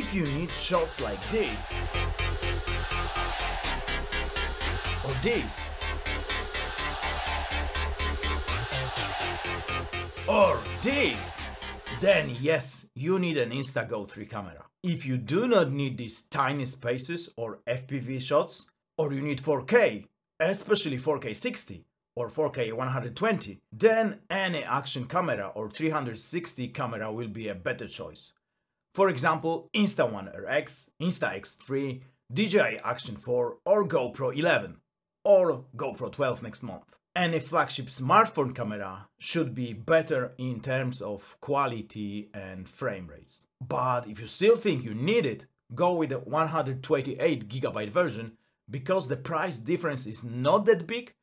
if you need shots like this, or this, or this, then yes, you need an Insta Go3 camera. If you do not need these tiny spaces or FPV shots, or you need 4K, especially 4K 60 or 4K 120, then any action camera or 360 camera will be a better choice. For example, Insta One RS, Insta X3, DJI Action4 or GoPro 11 or GoPro 12 next month. Any flagship smartphone camera should be better in terms of quality and frame rates. But if you still think you need it, go with the 128GB version because the price difference is not that big,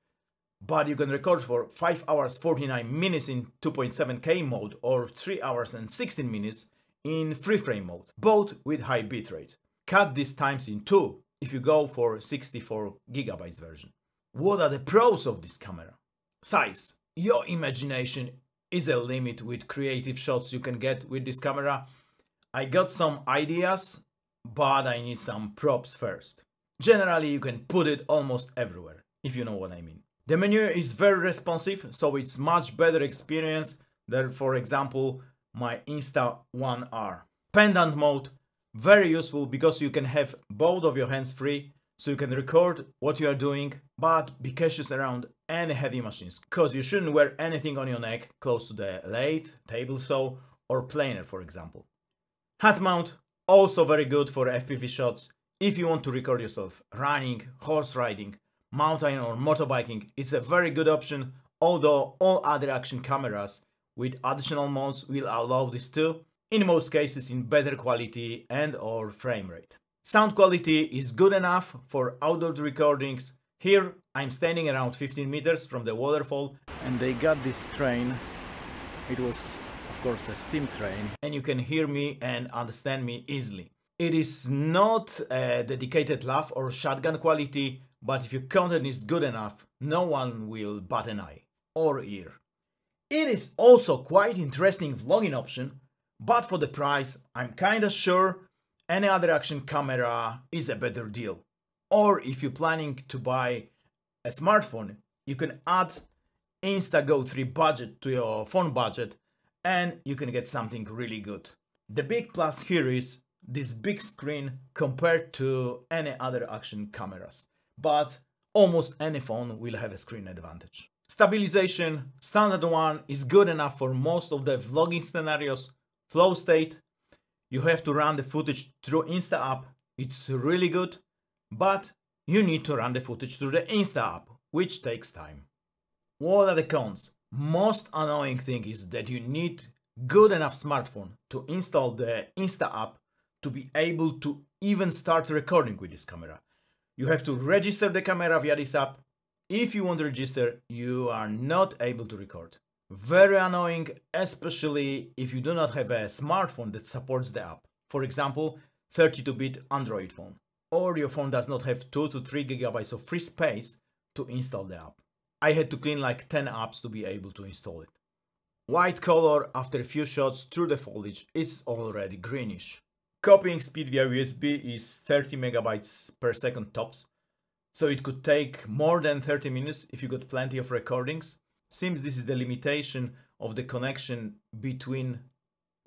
but you can record for 5 hours 49 minutes in 2.7K mode or 3 hours and 16 minutes in free frame mode, both with high bitrate. Cut these times in 2 if you go for 64GB version. What are the pros of this camera? Size. Your imagination is a limit with creative shots you can get with this camera. I got some ideas, but I need some props first. Generally, you can put it almost everywhere, if you know what I mean. The menu is very responsive, so it's much better experience than, for example, my Insta One R. Pendant mode, very useful because you can have both of your hands free, so you can record what you are doing, but be cautious around any heavy machines, because you shouldn't wear anything on your neck close to the lathe, table saw, or planer, for example. Hat mount, also very good for FPV shots. If you want to record yourself running, horse riding, mountain or motorbiking, it's a very good option, although all other action cameras with additional modes will allow this too, in most cases in better quality and or frame rate. Sound quality is good enough for outdoor recordings. Here I'm standing around 15 meters from the waterfall and they got this train. It was of course a steam train and you can hear me and understand me easily. It is not a dedicated lav or shotgun quality, but if your content is good enough, no one will bat an eye or ear. It is also quite interesting vlogging option, but for the price I'm kinda sure any other action camera is a better deal. Or if you're planning to buy a smartphone, you can add Insta Go3 budget to your phone budget and you can get something really good. The big plus here is this big screen compared to any other action cameras, but almost any phone will have a screen advantage. Stabilization, standard one, is good enough for most of the vlogging scenarios. Flow state, you have to run the footage through Insta app, it's really good, but you need to run the footage through the Insta app, which takes time. What are the cons? Most annoying thing is that you need good enough smartphone to install the Insta app to be able to even start recording with this camera. You have to register the camera via this app. If you want to register, you are not able to record. Very annoying, especially if you do not have a smartphone that supports the app. For example, 32-bit Android phone. Or your phone does not have 2 to 3 GB of free space to install the app. I had to clean like 10 apps to be able to install it. White color after a few shots through the foliage is already greenish. Copying speed via USB is 30 megabytes per second tops, so it could take more than 30 minutes if you got plenty of recordings. Seems this is the limitation of the connection between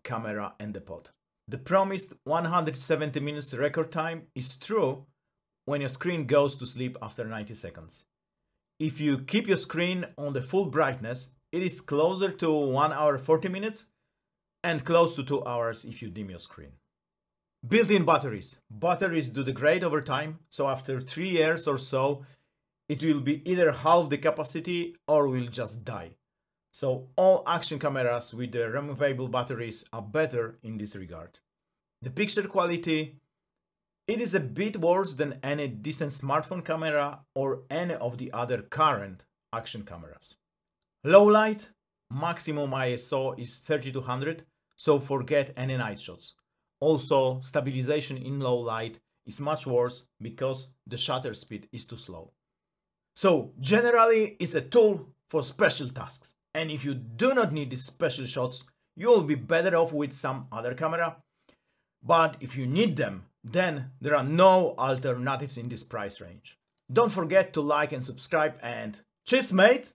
camera and the pod. The promised 170 minutes record time is true when your screen goes to sleep after 90 seconds. If you keep your screen on the full brightness, it is closer to 1 hour 40 minutes and close to 2 hours if you dim your screen. Built-in batteries. Batteries do degrade over time, so after 3 years or so, it will be either half the capacity or will just die. So all action cameras with the removable batteries are better in this regard. The picture quality, it is a bit worse than any decent smartphone camera or any of the other current action cameras. Low light, maximum ISO is 3200, so forget any night shots. Also, stabilization in low light is much worse because the shutter speed is too slow. So generally it's a tool for special tasks, and if you do not need these special shots, you will be better off with some other camera. But if you need them, then there are no alternatives in this price range. Don't forget to like and subscribe, and cheers mate!